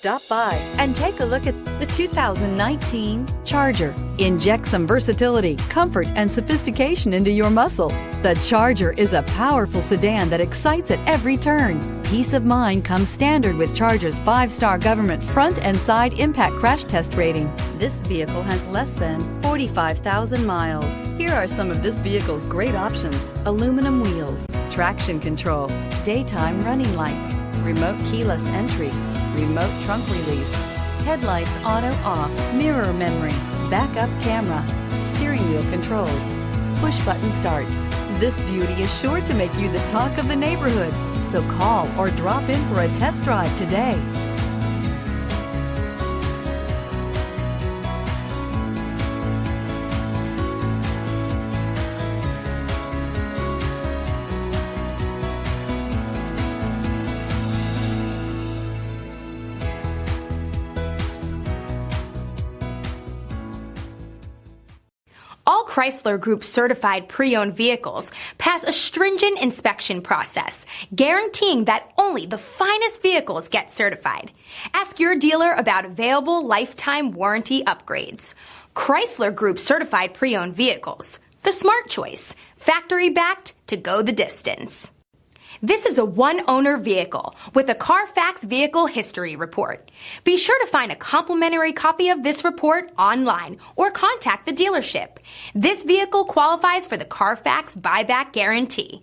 Stop by and take a look at the 2019 Charger. Inject some versatility, comfort, and sophistication into your muscle. The Charger is a powerful sedan that excites at every turn. Peace of mind comes standard with Charger's 5-star government front and side impact crash test rating. This vehicle has less than 45,000 miles. Here are some of this vehicle's great options: aluminum wheels, traction control, daytime running lights, remote keyless entry, remote trunk release, headlights auto off, mirror memory, backup camera, steering wheel controls, push button start. This beauty is sure to make you the talk of the neighborhood. So call or drop in for a test drive today. All Chrysler Group certified pre-owned vehicles pass a stringent inspection process, guaranteeing that only the finest vehicles get certified. Ask your dealer about available lifetime warranty upgrades. Chrysler Group certified pre-owned vehicles, the smart choice, factory backed to go the distance. This is a one-owner vehicle with a Carfax Vehicle History Report. Be sure to find a complimentary copy of this report online or contact the dealership. This vehicle qualifies for the Carfax Buyback Guarantee.